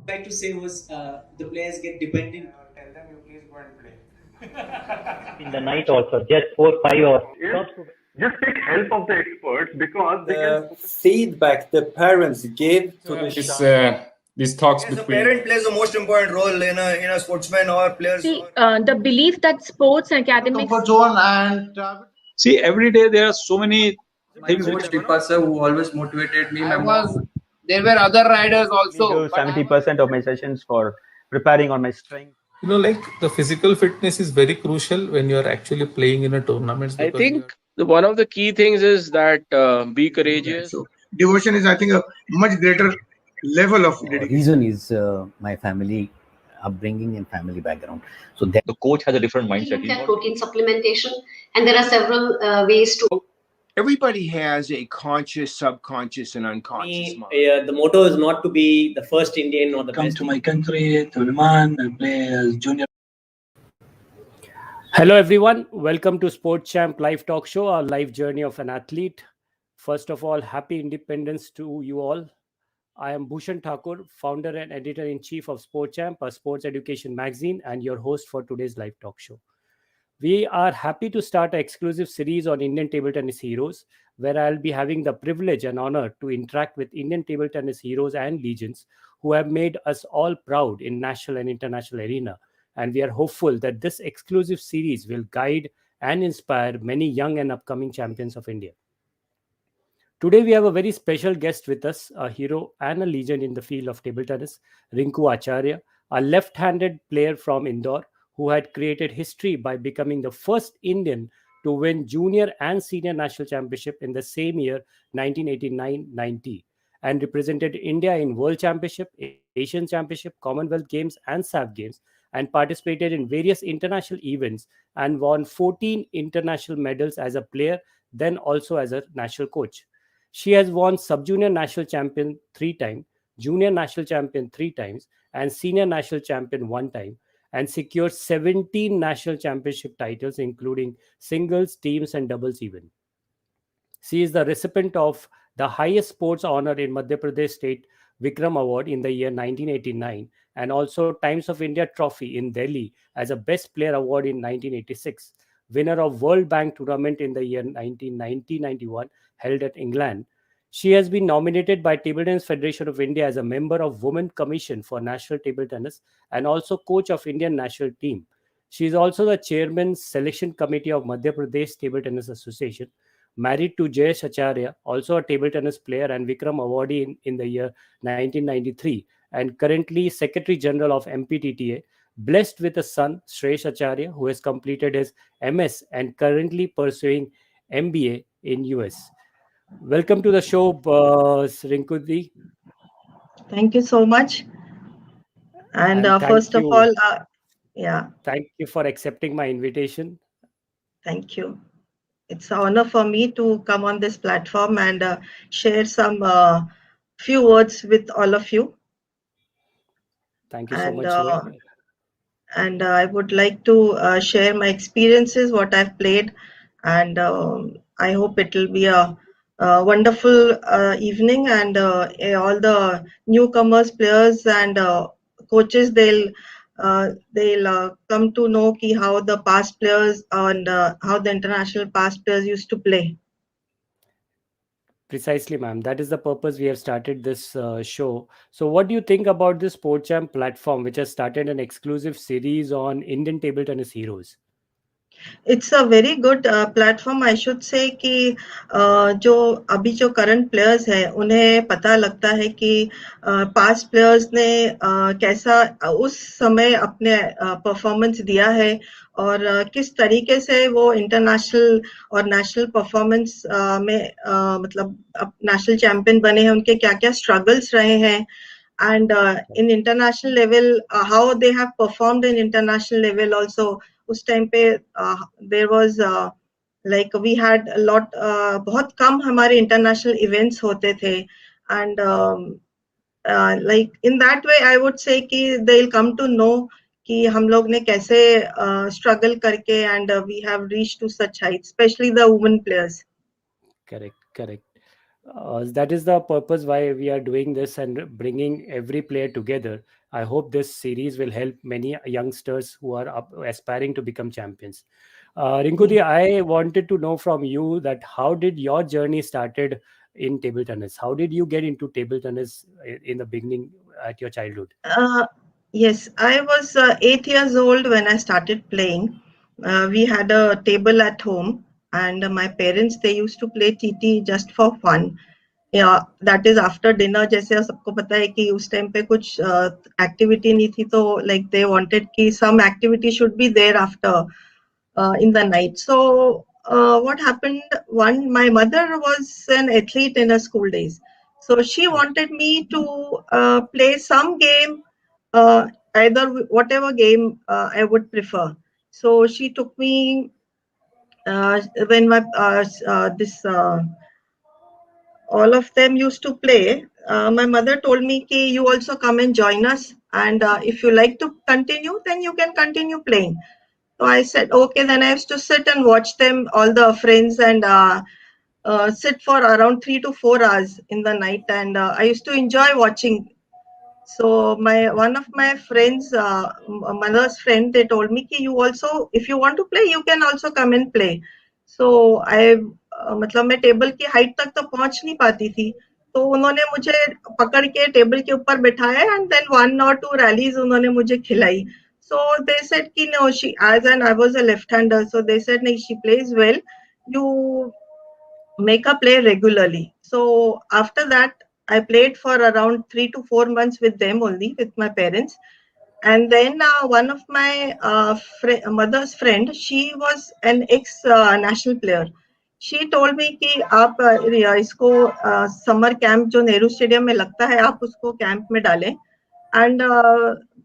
Like to say was the players get dependent. Tell them you please go and play. In the night also, just 4-5 hours. Just take help of the experts because they can feedback the parents give to the these talks Yes, the between parent plays the most important role in a sportsman or players. See, the belief that sports and academics. Comfort zone and See, every day there are so many things Coach Deepa sir, who always motivated me. There were other riders also. 70% of my sessions for preparing on my strength. Like the physical fitness is very crucial when you are actually playing in a tournament. I think one of the key things is that be courageous. So devotion is, I think, a much greater level of dedication. Reason is my family upbringing and family background. So the coach has a different mindset. That protein supplementation, and there are several ways to. Everybody has a conscious, subconscious, and unconscious mind. The motto is not to be the first Indian or the come best. to my country, to Oman, and play as junior. Hello everyone, welcome to Sports Champ Live Talk Show, our live journey of an athlete. First of all, happy independence to you all. I am Bhushan Thakur, founder and editor-in-chief of Sports Champ, a sports education magazine, and your host for today's live talk show. We are happy to start an exclusive series on Indian table tennis heroes, where I'll be having the privilege and honor to interact with Indian table tennis heroes and legends who have made us all proud in national and international arena. And we are hopeful that this exclusive series will guide and inspire many young and upcoming champions of India. Today, we have a very special guest with us, a hero and a legend in the field of table tennis, Rinku Acharya, a left-handed player from Indore who had created history by becoming the first Indian to win junior and senior national championship in the same year, 1989-90, and represented India in World Championship, Asian Championship, Commonwealth Games, and SAF Games, and participated in various international events and won 14 international medals as a player, then also as a national coach. She has won sub-junior national champion 3 times, junior national champion 3 times, and senior national champion 1 time, and secured 17 national championship titles, including singles, teams, and doubles even. She is the recipient of the highest sports honor in Madhya Pradesh State Vikram Award in the year 1989, and also Times of India Trophy in Delhi as a Best Player Award in 1986, winner of World Bank Tournament in the year 1990-91 held at England. She has been nominated by Table Tennis Federation of India as a member of Women Commission for National Table Tennis and also coach of Indian national team. She is also the chairman selection committee of Madhya Pradesh Table Tennis Association, married to Jayesh Acharya, also a table tennis player and Vikram awardee in the year 1993, and currently Secretary General of MPTTA, blessed with a son, Shresh Acharya, who has completed his MS and currently pursuing MBA in US. Welcome to the show, Renku. Thank you so much. And first of all, thank you for accepting my invitation. Thank you. It's an honor for me to come on this platform and share some few words with all of you. Thank you so much. And I would like to share my experiences, what I've played, and I hope it will be a wonderful evening, and all the newcomers, players, and coaches, they'll come to know how the past players and how the international past players used to play. Precisely, ma'am. That is the purpose we have started this show. So what do you think about this Sports Champ platform, which has started an exclusive series on Indian table tennis heroes? It's a very good platform. I should say कि जो current players हैं उन्हें पता लगता है कि past players ने कैसा उस समय अपने performance दिया है और किस तरीके से वो international और national performance में मतलब national champion बने हैं, उनके क्या-क्या struggles रहे हैं, and in international level how they have performed in international level also. उस टाइम पे there was like we had a lot बहुत कम हमारे international events होते थे, and like in that way I would say कि they'll come to know कि हम लोग ने कैसे struggle करके and we have reached to such heights, especially the women players. Correct. That is the purpose why we are doing this and bringing every player together. I hope this series will help many youngsters who are aspiring to become champions. Rinkudi, I wanted to know from you that how did your journey started in table tennis? How did you get into table tennis in the beginning at your childhood? Yes, I was 8 years old when I started playing. We had a table at home, and my parents they used to play TT just for fun. Yeah, that is after dinner. जैसे सबको पता है कि उस time पे कुछ activity नहीं थी तो like they wanted कि some activity should be there after in the night. So what happened? My mother was an athlete in her school days, so she wanted me to play some game, either whatever game I would prefer. So she took me when my this all of them used to play. My mother told me, "Ki you also come and join us, and if you like to continue, then you can continue playing." So I said, okay. Then I used to sit and watch them, all the friends, and sit for around 3 to 4 hours in the night. And I used to enjoy watching. So one of my friends, mother's friend, they told me कि you also, if you want to play, you can also come and play. So I मतलब मैं table की height तक तो पहुंच नहीं पाती थी, तो उन्होंने मुझे पकड़ के टेबल के ऊपर बिठाया एंड देन 1 or 2 रैलीज उन्होंने मुझे खिलाई. So they said कि no, she, as and I was a left-hander, so they said no, she plays well. You make her play regularly. So after that, I played for around 3 to 4 months with them only, with my parents. And then one of my mother's friend, she was an ex-national player. She told me कि आप इसको summer camp जो Nehru stadium में लगता है आप उसको camp में डालें. And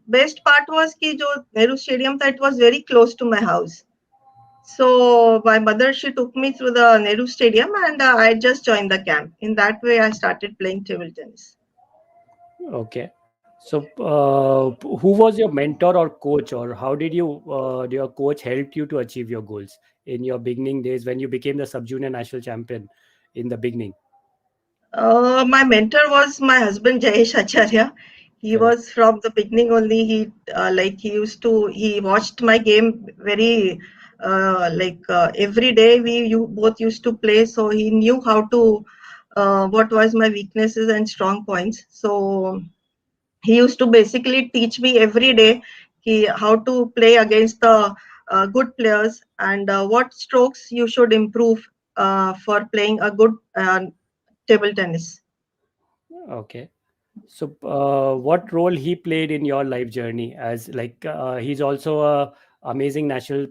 best part was कि जो नेहरू स्टेडियम था, it was very close to my house. So my mother, she took me through the Nehru Stadium, and I just joined the camp. In that way, I started playing table tennis. Okay. So who was your mentor or coach, or how did your coach help you to achieve your goals in your beginning days when you became the sub-junior national champion in the beginning? My mentor was my husband, Jayesh Acharya. He was from the beginning only. He watched my game very every day. You both used to play, so he knew how to what was my weaknesses and strong points. So he used to basically teach me every day how to play against the good players and what strokes you should improve for playing a good table tennis. Okay. So what role he played in your life journey, as he's also a amazing national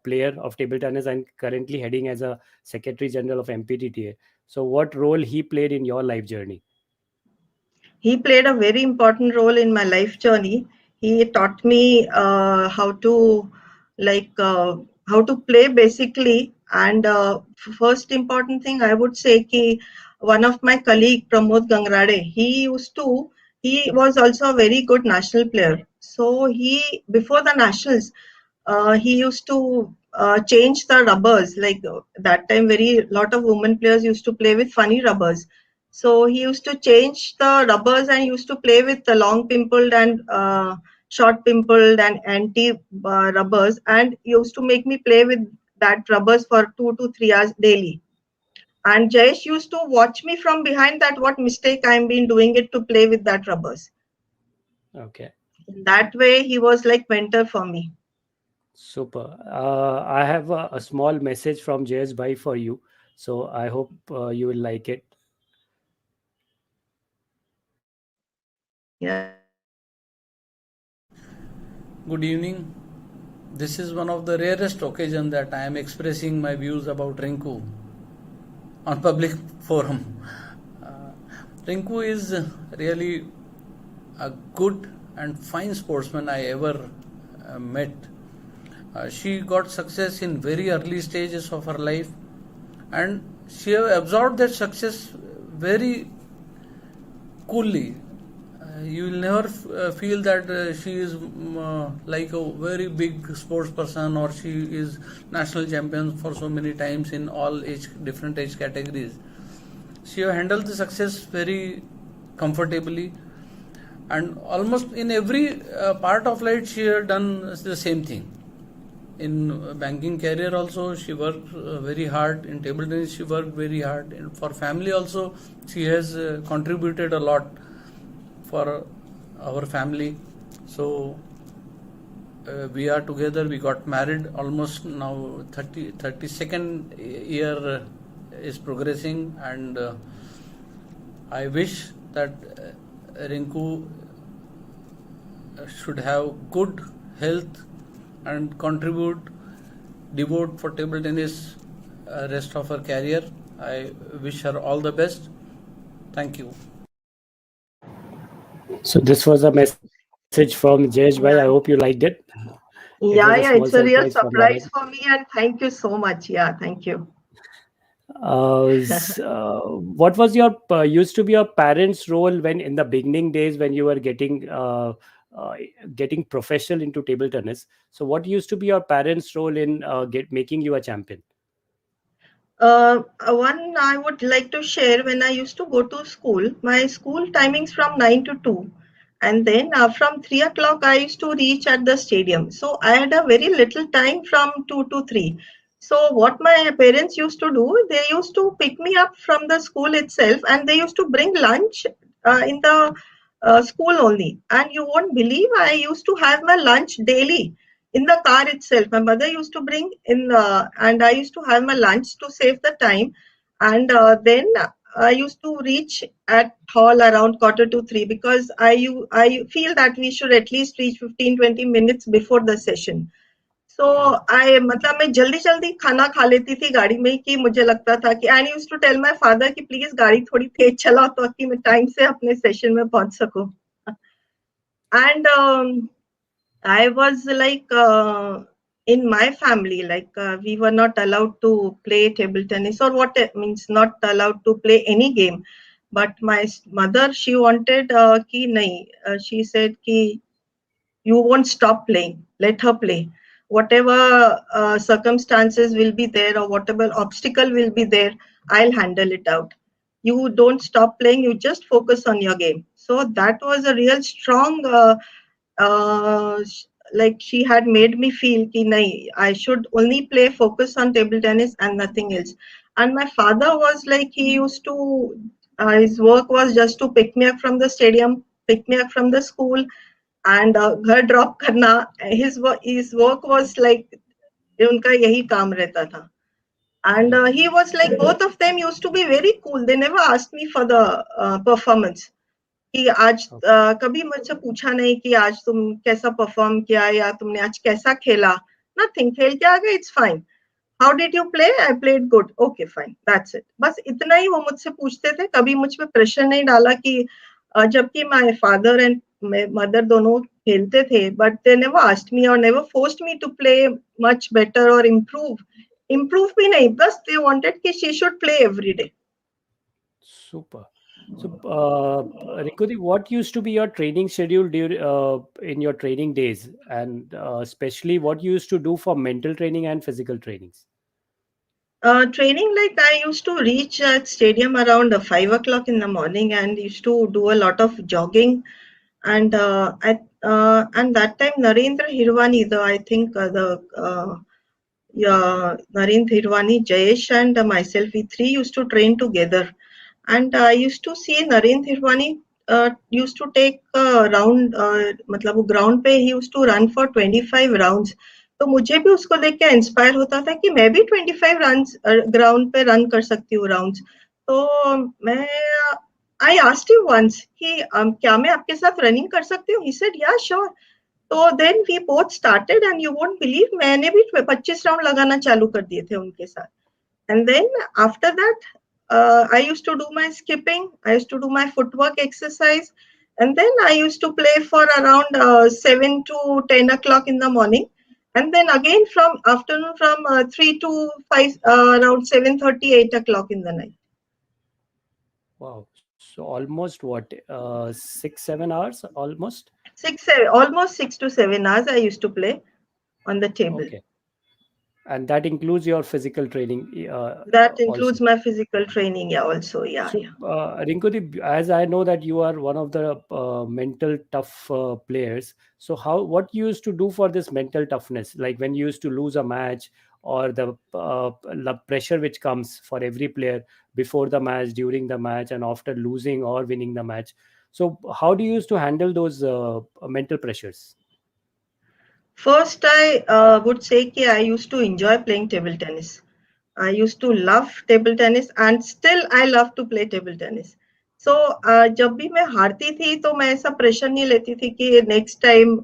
player of table tennis and currently heading as a secretary general of MPTTA. So what role he played in your life journey? He played a very important role in my life journey. He taught me how to play basically. And first important thing I would say ki one of my colleague Pramod Gangrade, he was also a very good national player. So before the nationals, he used to change the rubbers. Like that time, very lot of women players used to play with funny rubbers. So he used to change the rubbers and used to play with the long pimpled and short pimpled and anti rubbers, and used to make me play with that rubbers for 2 to 3 hours daily. And Jayesh used to watch me from behind that what mistake I'm been doing it to play with that rubbers. Okay. In that way, he was like mentor for me. Super. I have a small message from JS Bhai for you. So I hope you will like it. Yeah. Good evening. This is one of the rarest occasions that I am expressing my views about Renku on public forum. Renku is really a good and fine sportsman I ever met. She got success in very early stages of her life, and she absorbed that success very coolly. You will never feel that she is like a very big sports person, or she is national champion for so many times in all different age categories. she handled the success very comfortably, and almost in every part of life she had done the same thing. In banking career also she worked very hard. In table tennis she worked very hard. And for family also she has contributed a lot for our family. So we are together. We got married almost now 32nd year is progressing, and I wish that Renku should have good health and devote for table tennis rest of her career. I wish her all the best. Thank you. So this was a message from Jayesh Bhai. I hope you liked it. Yeah, it's a real from our surprise end. for me, and thank you so much. Yeah, thank you. What was your used to be your parents' role when in the beginning days when you were getting professional into table tennis? So what used to be your parents' role in making you a champion? One I would like to share, when I used to go to school, my school timings from 9 to 2. And then from 3 o'clock, I used to reach at the stadium. So I had a very little time from 2 to 3. So what my parents used to do, they used to pick me up from the school itself, and they used to bring lunch in the school only. And you won't believe, I used to have my lunch daily in the car itself. My mother used to bring in, and I used to have my lunch to save the time. And then I used to reach at hall around 2:45, because I feel that we should at least reach 15-20 minutes before the session. So मतलब मैं जल्दी जल्दी खाना खा लेती थी गाड़ी में, कि मुझे लगता था कि I used to tell my father कि प्लीज गाड़ी थोड़ी तेज चलाओ ताकि मैं टाइम से अपने सेशन में पहुंच सकूं. And I was like, in my family, like we were not allowed to play table tennis, or what it means, not allowed to play any game. But my mother, she wanted ki nahi. She said ki you won't stop playing. Let her play. Whatever circumstances will be there, or whatever obstacle will be there, I'll handle it out. You don't stop playing. You just focus on your game. So that was a real strong. Uh, like she had made me feel ki nahi, I should only play, focus on table tennis and nothing else. And my father was like, he used to, his work was just to pick me up from the stadium, pick me up from the school, and ghar drop karna. His work was like, unka yahi kaam rehta tha. And he was like, both of them used to be very cool. They never asked me for the performance. कि आज कभी मुझसे पूछा नहीं कि आज तुम कैसा परफॉर्म किया, या तुमने आज कैसा खेला. नथिंग. खेल के आ गए, it's fine. How did you play? I played good. Okay fine, that's it. बस इतना ही वो मुझसे पूछते थे. कभी मुझ पे प्रेशर नहीं डाला कि जबकि माय फादर एंड मदर दोनों खेलते थे, but they never asked me और never forced me to play much better और इम्प्रूव भी नहीं. बस दे वांटेड कि she should play every day. Super. So, Rinku, what used to be your training schedule in your training days, and especially what you used to do for mental training and physical trainings? Training, like I used to reach at stadium around 5 o'clock in the morning, and used to do a lot of jogging. And and that time Narendra Hirwani, I think Narendra Hirwani, Jayesh, and myself, we three used to train together. And I used to see Narendra Hirwani used to take round, मतलब वो ground पे he used to run for 25 rounds. तो मुझे भी उसको देख के inspire होता था कि मैं भी 25 रन्स ग्राउंड पे रन कर सकती हूँ राउंड्स. तो मैं I asked him once कि क्या मैं आपके साथ रनिंग कर सकती हूँ? He said yeah, sure. तो then we both started, and you won't believe, मैंने भी 25 राउंड लगाना चालू कर दिए थे उनके साथ. And then after that, I used to do my skipping, I used to do my footwork exercise, and then I used to play for around 7 to 10 o'clock in the morning. And then again from afternoon from 3 to 5, around 7:30, 8 o'clock in the night. Wow. So almost what, 6-7 hours almost? Almost 6 to 7 hours I used to play on the table. Okay. And that includes your physical training. That includes my physical training, also. So, Rinku, as I know that you are one of the mental tough players. So, what you used to do for this mental toughness? Like when you used to lose a match, or the pressure which comes for every player before the match, during the match, and after losing or winning the match. So, how do you used to handle those mental pressures? First, I would say that I used to enjoy playing table tennis. I used to love table tennis, and still I love to play table tennis. So जब भी मैं हारती थी तो मैं ऐसा pressure नहीं लेती थी कि नेक्स्ट टाइम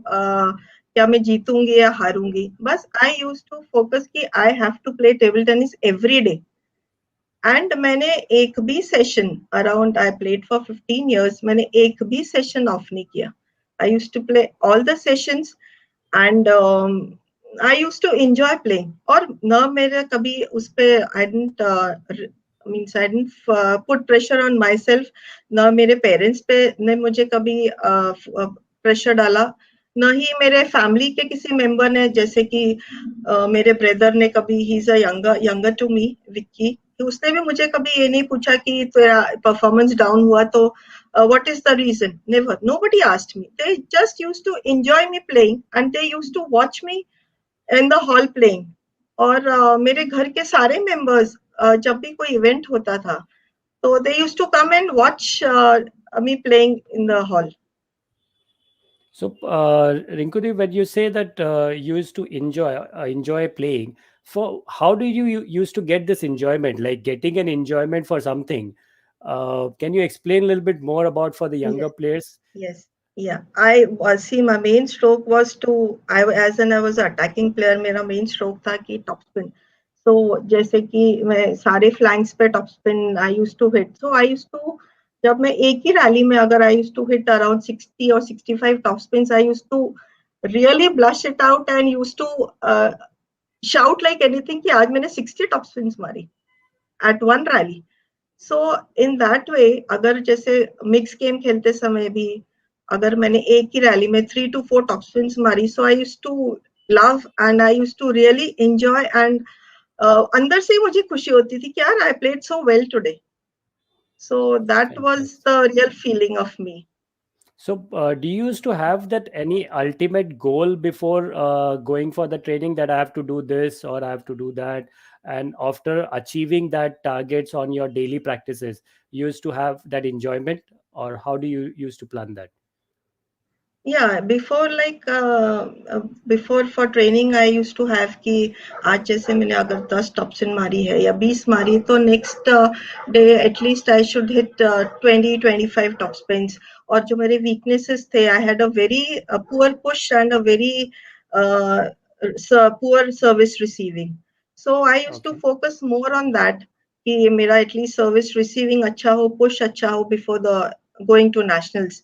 क्या मैं जीतूंगी या हारूंगी. बस I used to focus कि I have to play table tennis every day. And मैंने एक भी session around I played for 15 years, मैंने एक भी सेशन ऑफ नहीं किया. I used to play all the sessions, and I used to enjoy playing. और न मेरा कभी उस पे I didn't put pressure on myself. न मेरे पेरेंट्स पे ने मुझे कभी प्रेशर डाला, न ही मेरे फैमिली के किसी मेंबर ने, जैसे कि मेरे ब्रदर ने कभी, he is a younger to me, Vicky, उसने भी मुझे कभी ये नहीं पूछा कि तेरा परफॉर्मेंस डाउन हुआ तो what is the reason. Never. Nobody asked me. They just used to enjoy me playing, and they used to watch me in the hall playing. और मेरे घर के सारे members जब भी कोई event होता था तो they used to come and watch me playing in the hall. So, Rinku, when you say that you used to enjoy playing, for how do you used to get this enjoyment, like getting an enjoyment for something? Can you explain a little bit more about for the younger players? Yes. Yeah. I was, see, my main stroke was to, I was an attacking player, मेरा main stroke था कि top spin. So जैसे कि मैं सारे flanks पे top spin I used to hit. So I used to, जब मैं एक ही rally में अगर I used to hit around 60 or 65 top spins, I used to really blush it out and used to shout like anything कि आज मैंने 60 top spins मारी at one rally. So in that way, अगर जैसे mix game खेलते समय भी अगर मैंने एक ही रैली में 3 to 4 top spins मारी, so I used to love and I used to really enjoy, and अंदर से मुझे खुशी होती थी कि यार I played so well today. So that was the real feeling of me. So, do you used to have that any ultimate goal before going for the training, that I have to do this or I have to do that? And after achieving that targets on your daily practices, you used to have that enjoyment, or how do you used to plan that? Yeah, before before for training I used to have कि आज जैसे मैंने अगर 10 top spin मारी है या 20 मारी तो next day at least I should hit 20-25 top spins. और जो मेरे weaknesses थे, I had a very poor push and a very poor service receiving. So I used to focus more on that कि मेरा at least service receiving अच्छा हो, push अच्छा हो before the going to nationals.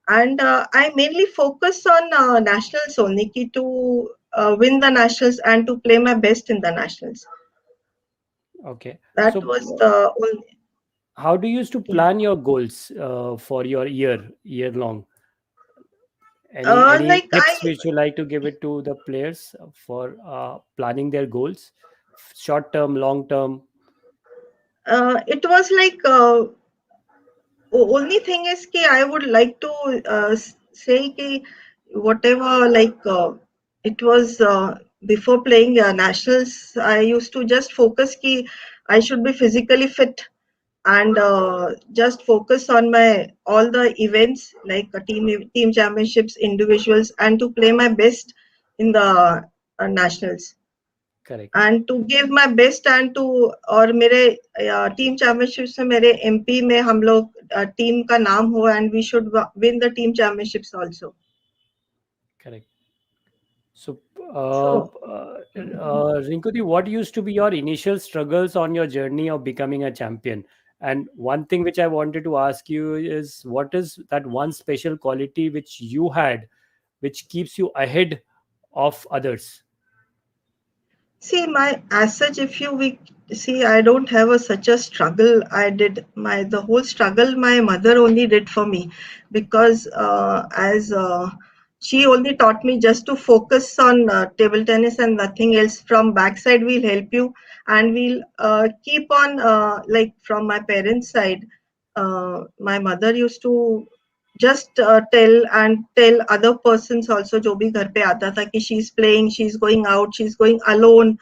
And I mainly focus on nationals only to win the nationals and to play my best in the nationals. Okay. That So, was the only. How do you used to plan your goals for your year long? Any tips which you like to give it to the players for planning their goals, short term, long term? It was like only thing is कि I would like to say कि whatever it was before playing nationals, I used to just focus कि I should be physically fit and just focus on my all the events like team championships, individuals, and to play my best in the nationals. Correct. And to give my best and to और मेरे team championships में मेरे MP में हम लोग team का नाम हो and we should win the team championships also. Correct. So, Rinku, what used to be your initial struggles on your journey of becoming a champion? And one thing which I wanted to ask you is, what is that one special quality which you had, which keeps you ahead of others? See, as such, if you see, I don't have such a struggle. I did the whole struggle my mother only did for me, because as a she only taught me just to focus on table tennis and nothing else. From backside, we'll help you, and we'll keep on like from my parents' side. My mother used to just tell other persons also जो भी घर पे आता था कि she's playing, she's going out, she's going alone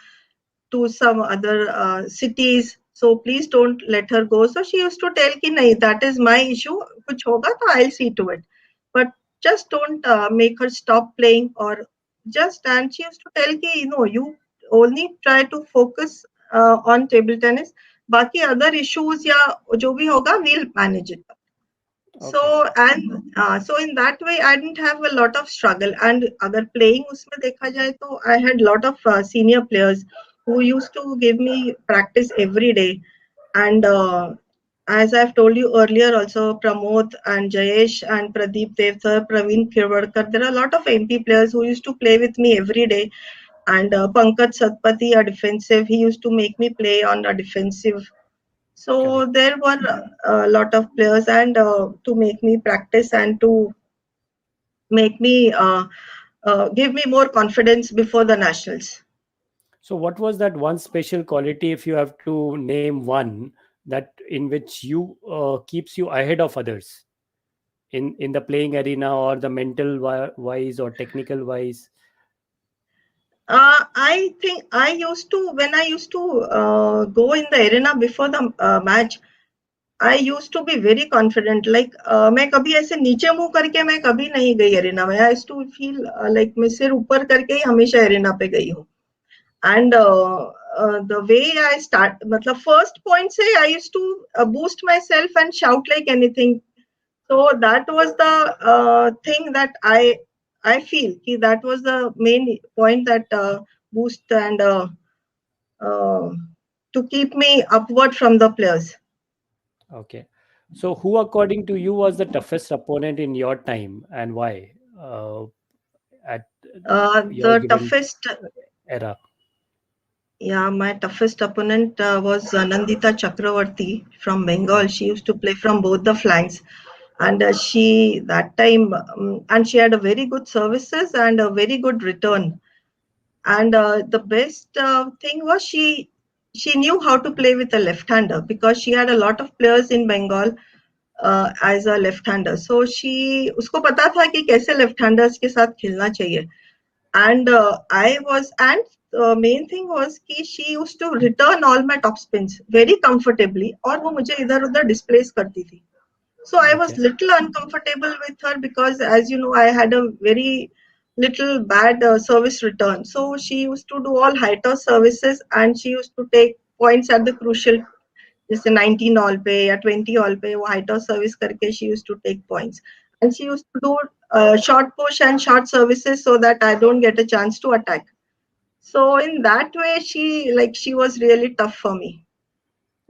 to some other cities. So please don't let her go. So she used to tell कि नहीं, that is my issue. कुछ होगा तो I'll see to it. But just don't make her stop playing or just. And she used to tell कि you only try to focus on table tennis. बाकी other issues या जो भी होगा we'll manage it. So so in that way I didn't have a lot of struggle. And अगर playing उसमें देखा जाए तो I had lot of senior players who used to give me practice every day. And as I've told you earlier also, Pramod and Jayesh and Pradeep Devsar, Praveen Khirwadkar, there are a lot of MP players who used to play with me every day. And Pankaj Satpathy, a defensive, he used to make me play on a defensive. So there were a lot of players and to make me practice and to make me give me more confidence before the nationals. So what was that one special quality, if you have to name one, that in which you keeps you ahead of others in the playing arena, or the mental wise or technical wise? I think I used to, when I used to go in the arena before the match, I used to be very confident. Like मैं कभी ऐसे नीचे मुंह करके मैं कभी नहीं गई arena में. I used to feel like मैं सिर ऊपर करके ही हमेशा arena पे गई हूँ. And the way I start, मतलब first point से I used to boost myself and shout like anything. So that was the thing that I feel that was the main point that boost and to keep me upward from the players. Okay. So who, according to you, was the toughest opponent in your time, and why? At your The given toughest era. Yeah, my toughest opponent was Nandita Chakravarti from Bengal. She used to play from both the flanks. And she, that time, and she had a very good services and a very good return. And the best thing was she knew how to play with a left-hander, because she had a lot of players in Bengal as a left-hander. So उसको पता था कि कैसे left-handers के साथ खेलना चाहिए. And main thing was कि she used to return all my top spins very comfortably, और वो मुझे इधर उधर displace करती थी. So I was little uncomfortable with her because, as you know, I had a very little bad service return. So she used to do all high toss services, and she used to take points at the crucial, जैसे 19 all पे या 20 all पे वो high toss service करके she used to take points. And she used to do short push and short services so that I don't get a chance to attack. So in that way, she was really tough for me.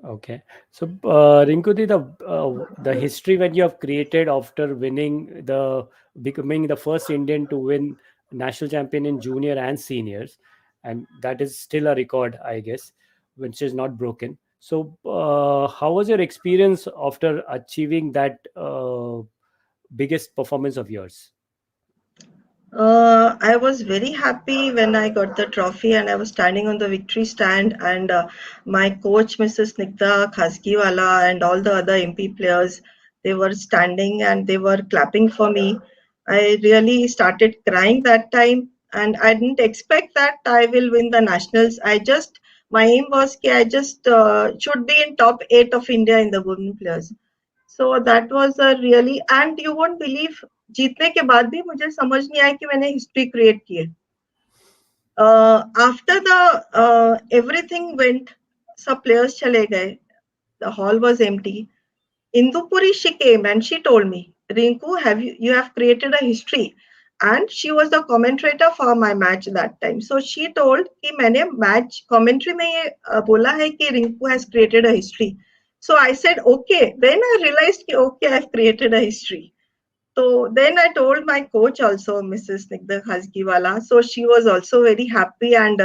Okay. So Rinku, the history when you have created after becoming the first Indian to win national champion in junior and seniors, and that is still a record, I guess, which is not broken. So how was your experience after achieving that biggest performance of yours? I was very happy when I got the trophy and I was standing on the victory stand, and my coach, Mrs. Snigdha Khasgiwala, and all the other MP players, they were standing and they were clapping for me. I really started crying that time, and I didn't expect that I will win the nationals. My aim was that I just should be in top 8 of India in the women players. So that was a really, and you won't believe, जीतने के बाद भी मुझे समझ नहीं आया कि मैंने हिस्ट्री क्रिएट की है. After the everything went, सब players चले गए, the hall was empty. Indupuri, she came and she told me, Rinku, you have created a history. And she was the commentator for my match that time. So she told कि मैंने match commentary में ये बोला है कि Rinku has created a history. So I said, okay. Then I realized कि okay, I've created a history. So then I told my coach also, Mrs. Snigdha Khasgiwala. So she was also very happy, and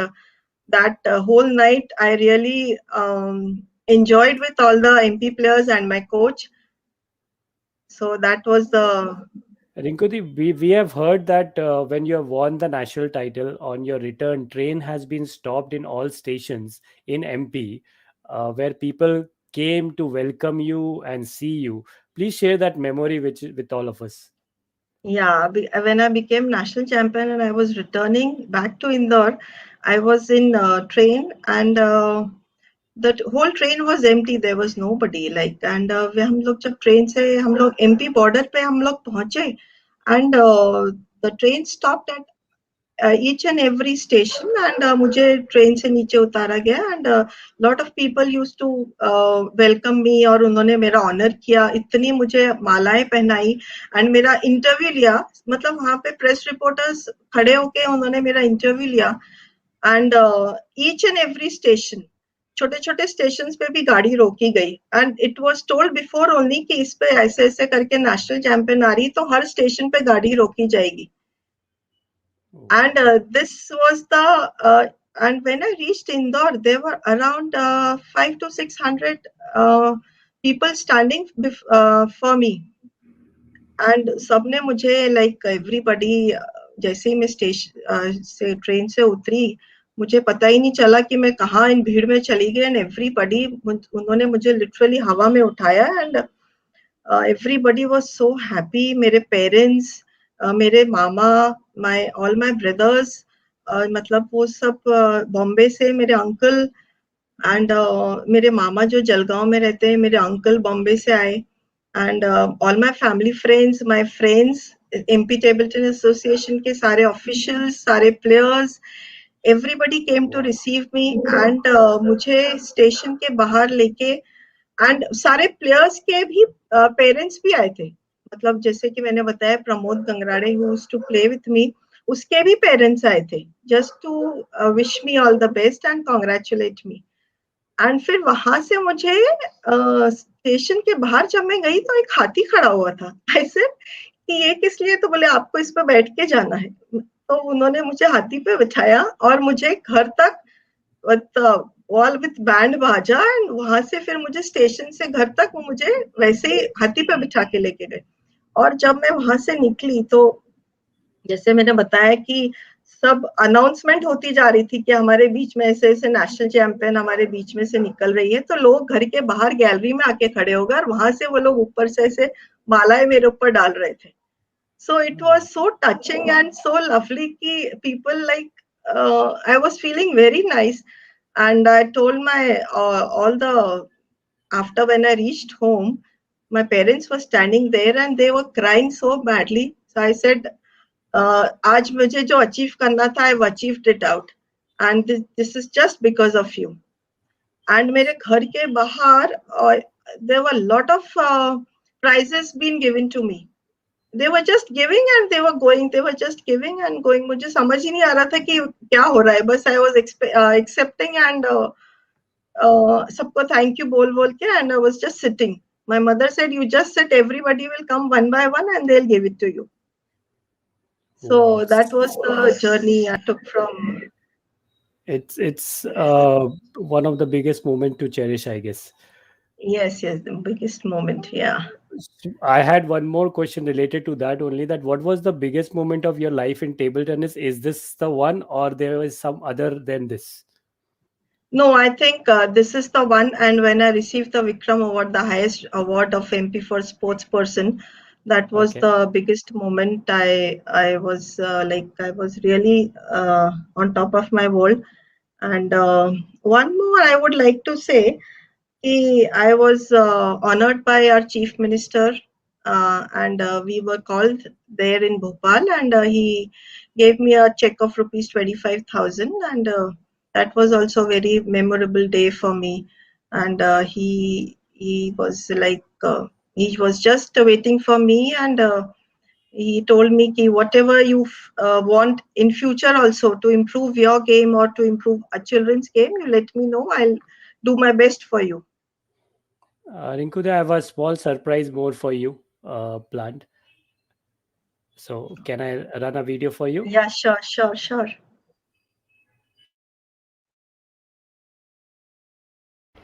that whole night I really enjoyed with all the MP players and my coach. So that was the Rinkuti, we have heard that when you have won the national title, on your return, train has been stopped in all stations in MP, where people came to welcome you and see you. Please share that memory with all of us. Yeah, when I became national champion and I was returning back to Indore, I was in train and the whole train was empty. There was nobody. Like and हम लोग जब train से हम लोग MP border पे हम लोग पहुंचे and the train stopped at each and every station and मुझे train से नीचे उतारा गया and lot of people used to welcome me और उन्होंने मेरा honor किया इतनी मुझे मालाएं पहनाई and मेरा interview लिया मतलब वहाँ पे press reporters खड़े होके उन्होंने मेरा interview लिया and each and every station छोटे छोटे स्टेशन पे भी गाड़ी रोकी गई and it was told before only कि इस पे ऐसे ऐसे करके नेशनल चैंपियन आ रही तो हर स्टेशन पे गाड़ी रोकी जाएगी and this was the and when I reached Indore there were around 5 to 600 people standing for me and सबने मुझे like everybody जैसे ही मैं स्टेशन से ट्रेन से उतरी मुझे पता ही नहीं चला कि मैं कहाँ इन भीड़ में चली गई एंड एवरीबॉडी उन्होंने मुझे लिटरली हवा में उठाया and everybody was so happy मेरे पेरेंट्स मेरे मामा ऑल माय ब्रदर्स मतलब वो सब बॉम्बे से मेरे अंकल एंड मेरे मामा जो जलगांव में रहते हैं मेरे अंकल बॉम्बे से आए and all my family friends my friends MP table tennis association के सारे ऑफिशियल्स सारे players everybody came to receive me and मुझे स्टेशन के बाहर लेके एंड सारे प्लेयर्स के भी पेरेंट्स भी आए थे मतलब जैसे कि मैंने बताया Pramod Gangrade who used to play with me उसके भी पेरेंट्स आए थे just to wish me all the best and congratulate me and फिर वहां से मुझे स्टेशन के बाहर जब मैं गई तो एक हाथी खड़ा हुआ था ऐसे कि ये किस लिए तो बोले आपको इस पे बैठ के जाना है तो उन्होंने मुझे हाथी पे बिठाया और मुझे घर तक ऑल विथ बैंड बाजा एंड वहां से फिर मुझे स्टेशन से घर तक वो मुझे वैसे ही हाथी पे बिठा के लेके गए और जब मैं वहां से निकली तो जैसे मैंने बताया कि सब अनाउंसमेंट होती जा रही थी कि हमारे बीच में ऐसे ऐसे नेशनल चैंपियन हमारे बीच में से निकल रही है तो लोग घर के बाहर गैलरी में आके खड़े हो गए और वहां से वो लोग ऊपर से ऐसे मालाएं मेरे ऊपर डाल रहे थे so it was so touching and so lovely ki people like I was feeling very nice and I told my all the after when I reached home my parents were standing there and they were crying so badly so I said आज मुझे जो achieve करना था I've achieved it out and this is just because of you and मेरे घर के बाहर there were a lot of prizes being given to me they were just giving and they were going they were just giving and going मुझे समझ ही नहीं आ रहा था कि क्या हो रहा है बस I was accepting and सबको thank you बोल के and I was just sitting my mother said you just sit everybody will come one by one and they'll give it to you so that was the journey I took from it's one of the biggest moment to cherish I guess yes the biggest moment yeah I had one more question related to that only that what was the biggest moment of your life in table tennis is this the one or there is some other than this no I think this is the one and when I received the Vikram award the highest award of MP for sportsperson that was the biggest moment I was like I was really on top of my world and one more I would like to say I was honored by our chief minister and we were called there in Bhopal and he gave me a check of rupees 25,000 and that was also a very memorable day for me and he was like he was just waiting for me and he told me ki whatever you want in future also to improve your game or to improve a children's game you let me know I'll do my best for you Rinku, I have a small surprise more for you planned. So, can I run a video for you? Yeah, sure.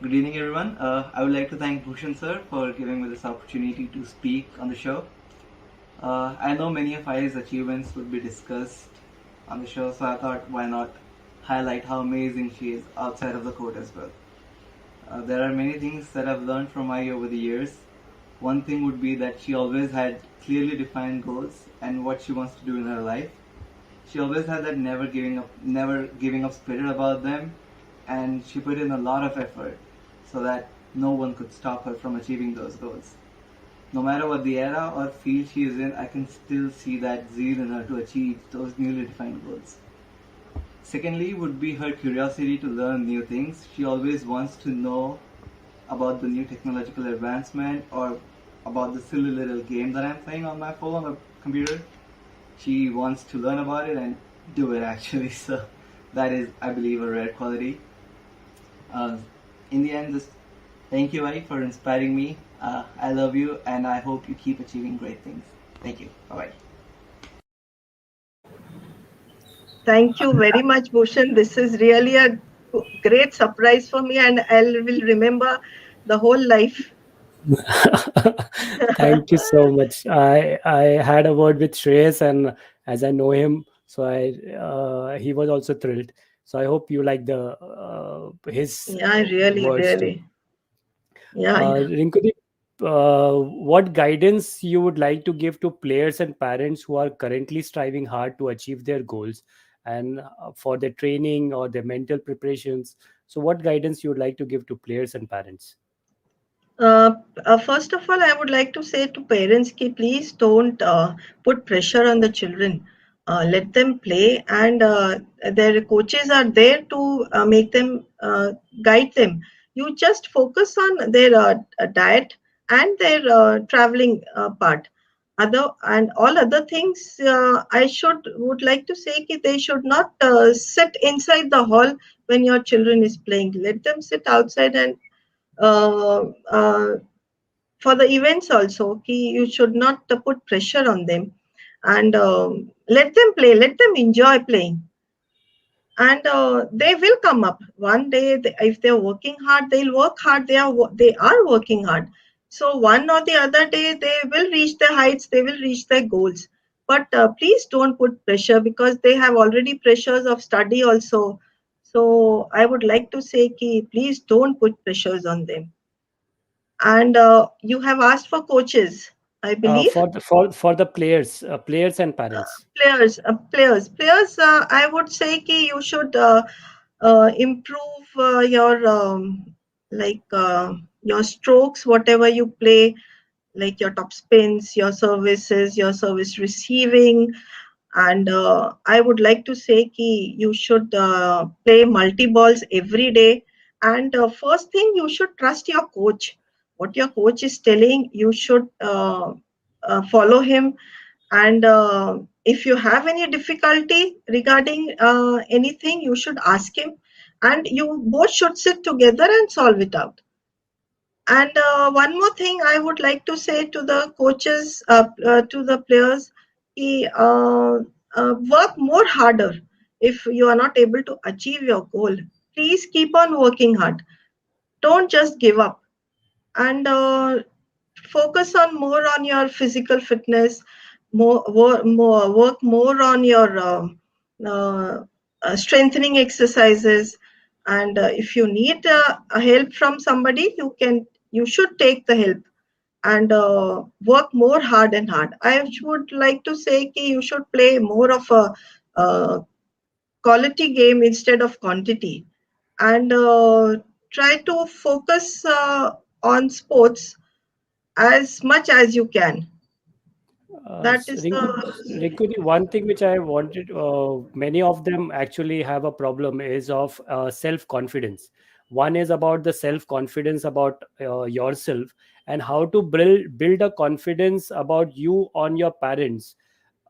Good evening, everyone. I would like to thank Bhushan sir for giving me this opportunity to speak on the show. I know many of I's achievements would be discussed on the show, so I thought why not highlight how amazing she is outside of the court as well. There are many things that I've learned from I over the years. One thing would be that she always had clearly defined goals and what she wants to do in her life. She always had that never giving up spirit about them, and she put in a lot of effort so that no one could stop her from achieving those goals. No matter what the era or field she is in, I can still see that zeal in her to achieve those newly defined goals. Secondly would be her curiosity to learn new things. She always wants to know about the new technological advancement or about the silly little game that I'm playing on my phone or computer. She wants to learn about it and do it actually. So that is, I believe, a rare quality. In the end, just thank you, Ai, for inspiring me. I love you, and I hope you keep achieving great things. Thank you. Bye-bye. Thank you very much, Bhushan. This is really a great surprise for me, and I will remember the whole life. Thank you so much. I had a word with Shreyas, and as I know him, so he was also thrilled. So I hope you like the his Yeah, really, words too. really. Yeah. Rinku, what guidance you would like to give to players and parents who are currently striving hard to achieve their goals and for their training or their mental preparations? So what guidance you would like to give to players and parents? First of all, I would like to say to parents, please don't put pressure on the children. Let them play, and their coaches are there to make them guide them. You just focus on their diet and their traveling part. All other things, I would like to say that they should not sit inside the hall when your children is playing. Let them sit outside and uh, uh, for the events also, you should not put pressure on them, and let them play, let them enjoy playing, and they will come up one day. If they're working hard, they'll work hard. They are working hard, so one or the other day they will reach their heights, they will reach their goals. But please don't put pressure, because they have already pressures of study also. So I would like to say, please don't put pressures on them. And you have asked for coaches, I believe. For the players and parents. Players. I would say you should improve your strokes, whatever you play, like your top spins, your services, your service receiving. And I would like to say you should play multi balls every day. And first thing, you should trust your coach. What your coach is telling, you should follow him. And if you have any difficulty regarding anything, you should ask him, and you both should sit together and solve it out. And one more thing I would like to say to the coaches, to the players, work more harder. If you are not able to achieve your goal, please keep on working hard. Don't just give up. And focus on more on your physical fitness, work more on your strengthening exercises. And if you need a help from somebody, you should take the help, and work more hard and hard. I would like to say you should play more of a quality game instead of quantity, and try to focus on sports as much as you can. That is Rinku, one thing which I wanted, many of them actually have a problem is of self-confidence. One is about the self-confidence about yourself, and how to build a confidence about you on your parents.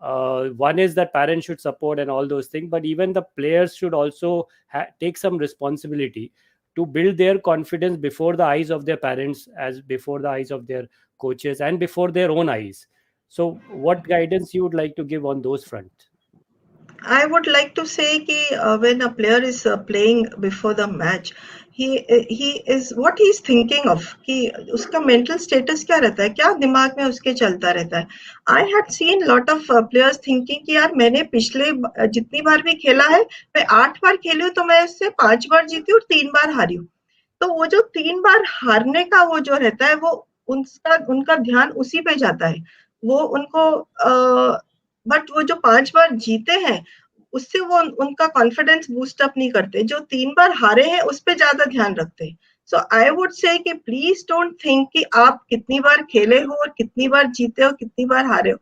One is that parents should support and all those things, but even the players should also take some responsibility to build their confidence before the eyes of their parents, as before the eyes of their coaches, and before their own eyes. So what guidance you would like to give on those front? I would like to say कि when a player is playing before the match, he is what he is thinking of कि उसका mental status क्या रहता है, क्या दिमाग में उसके चलता रहता है. I had seen lot of players thinking कि यार मैंने पिछले जितनी बार भी खेला है, मैं 8 बार खेली हूँ तो मैं उससे 5 बार जीती हूँ और 3 बार हारी हूँ. तो वो जो 3 बार हारने का वो जो रहता है वो उनका ध्यान उसी पे जाता है. वो उनको बट वो जो 5 बार जीते हैं उससे वो उनका कॉन्फिडेंस बूस्ट अप नहीं करते. जो 3 बार हारे हैं उस पे ज्यादा ध्यान रखते हैं. सो आई वुड से कि प्लीज डोंट थिंक कि आप कितनी बार खेले हो और कितनी बार जीते हो, कितनी बार हारे हो.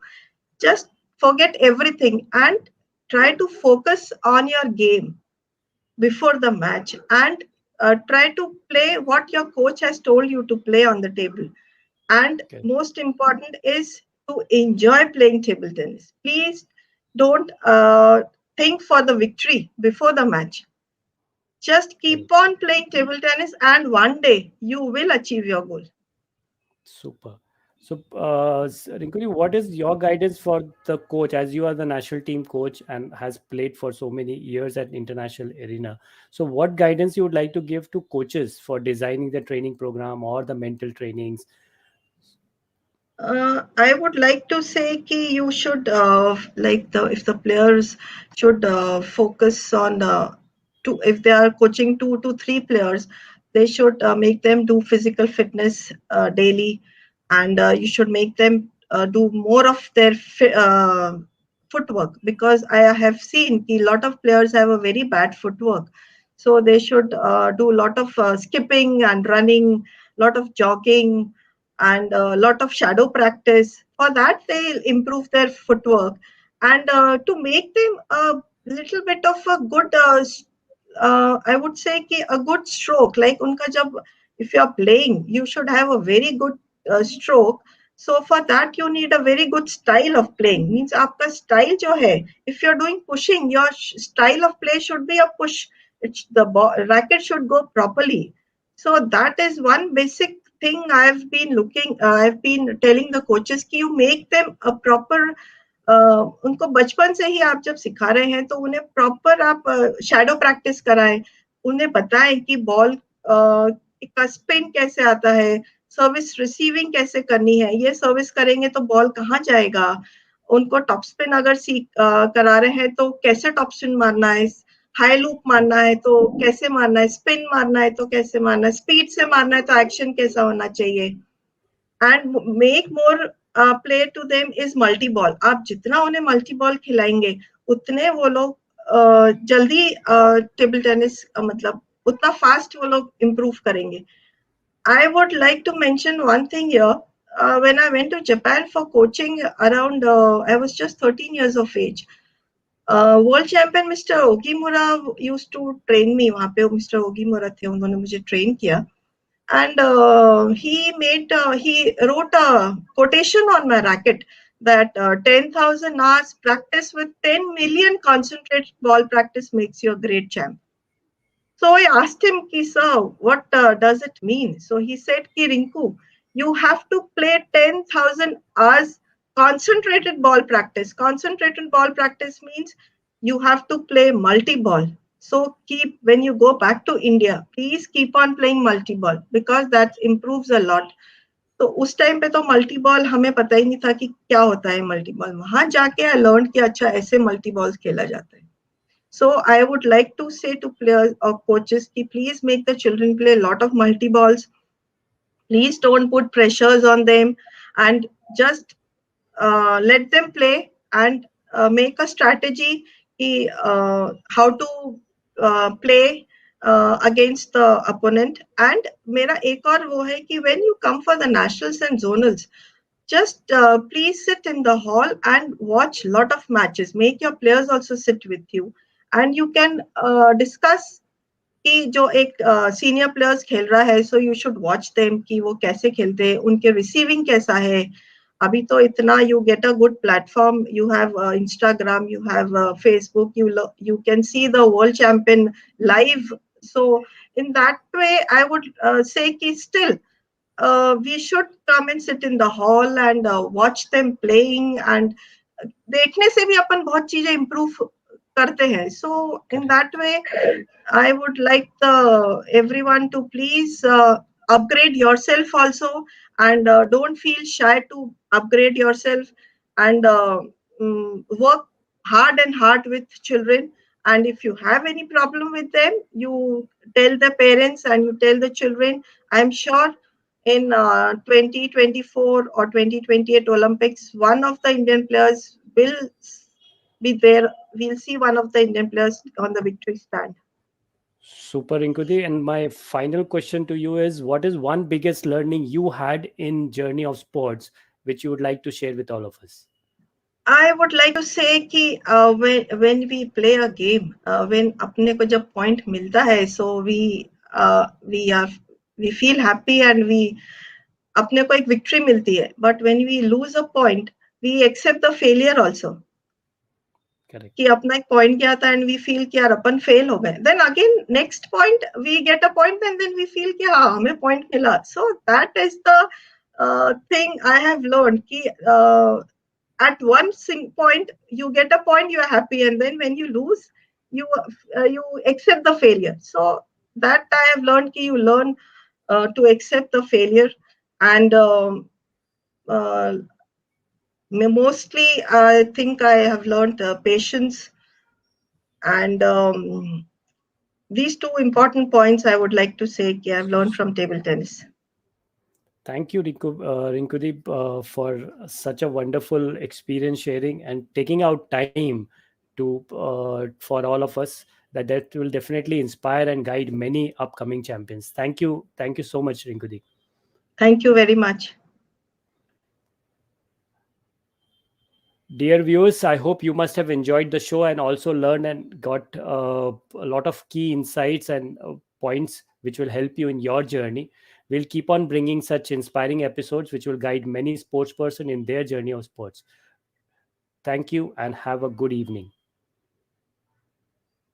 Just forget everything and try to focus on your game before the match and try to play what your coach has told you to play on the table. And most important is to enjoy playing table tennis. Please don't think for the victory before the match. Just keep on playing table tennis and one day you will achieve your goal. Super. So, Rinku, what is your guidance for the coach, as you are the national team coach and has played for so many years at international arena? So, what guidance you would like to give to coaches for designing the training program or the mental trainings? I would like to say कि you should if the players should focus on if they are coaching 2 to 3 players, they should make them do physical fitness daily, and you should make them do more of their footwork, because I have seen a lot of players have a very bad footwork. So they should do a lot of skipping and running, lot of jogging, and a lot of shadow practice. For that, they'll improve their footwork, and to make them a little bit of a good, I would say, कि a good stroke. Like उनका जब if you are playing, you should have a very good stroke. So for that, you need a very good style of playing. Means आपका style जो है, if you are doing pushing, your style of play should be a push. The racket should go properly. So that is one basic thing I've been telling the coaches कि you make them a proper उनको बचपन से ही आप जब सिखा रहे हैं तो उन्हें प्रॉपर आप शैडो प्रैक्टिस कराएं, उन्हें बताएं कि बॉल का स्पिन कैसे आता है, सर्विस रिसीविंग कैसे करनी है, ये सर्विस करेंगे तो बॉल कहाँ जाएगा, उनको टॉप स्पिन अगर करा रहे हैं तो कैसे टॉप स्पिन मारना है, हाई लूप मारना है तो कैसे मारना है, स्पिन मारना है तो कैसे मारना है, स्पीड से मारना है तो एक्शन कैसा होना चाहिए. And make more play to them is multi ball. आप जितना उन्हें मल्टी बॉल खिलाएंगे उतने वो लोग जल्दी टेबल टेनिस मतलब उतना फास्ट वो लोग इम्प्रूव करेंगे. I would like to mention one thing here. When I went to Japan for coaching around, I was just 13 years of age. World champion Mr. Ogimura used to train me. वहाँ पे Mr. Ogimura थे, उन्होंने मुझे train किया. And he wrote a quotation on my racket that 10,000 hours practice with 10 million concentrated ball practice makes you a great champ. So I asked him, sir, what does it mean? So he said, Rinku, you have to play 10,000 hours concentrated ball practice. Concentrated ball practice means you have to play multi-ball. So when you go back to India, please keep on playing multi-ball because that improves a lot. तो उस time पे तो multi ball हमें पता ही नहीं था कि क्या होता है मल्टी बॉल. वहां जाके आई लर्न कि अच्छा ऐसे मल्टी बॉल खेला जाता है. So I would like to say to players or coaches, please make the children play a lot of multi-balls. Please don't put pressures on them and just let them play and make a strategy how to play against the opponent. And मेरा एक और वो है कि when you come for the nationals and zonals, just please sit in the hall and watch lot of matches. Make your players also sit with you. And you can discuss कि जो एक senior players खेल रहा है, so you should watch them कि वो कैसे खेलते हैं, उनके रिसीविंग कैसा है. अभी तो इतना you get a good platform, you have Instagram, you have Facebook, you can see the world champion live. So in that way I would say कि still we should come and sit in the hall and watch them playing. And देखने से भी अपन बहुत चीजें improve करते हैं. So in that way, I would like everyone to please upgrade yourself also, and don't feel shy to upgrade yourself, and work hard and hard with children. And if you have any problem with them, you tell the parents and you tell the children. I'm sure in 2024 or 2028 Olympics, one of the Indian players will be there. We'll see one of the Indian players on the victory stand. Super, Rinkudi. And my final question to you is, what is one biggest learning you had in journey of sports, which you would like to share with all of us? I would like to say कि when we play a game, when अपने को जब point मिलता है, so we feel happy and अपने को एक victory मिलती है. But when we lose a point, we accept the failure also. Correct. कि अपना एक point गया था and we feel कि यार अपन fail हो गए. Then again next point we get a point and then we feel कि हाँ हमें point मिला. So that is the thing I have learned कि at one point you get a point, you are happy, and then when you lose, you accept the failure. So that I have learned कि you learn to accept the failure, and mostly I think I have learned patience, and these two important points I would like to say I have learned from table tennis. Thank you, Rinkudeep, for such a wonderful experience sharing and taking out time to for all of us. That will definitely inspire and guide many upcoming champions. Thank you so much, Rinkudeep. Thank you very much. Dear viewers, I hope you must have enjoyed the show and also learned and got a lot of key insights and points which will help you in your journey. We'll keep on bringing such inspiring episodes which will guide many sports person in their journey of sports. Thank you and have a good evening.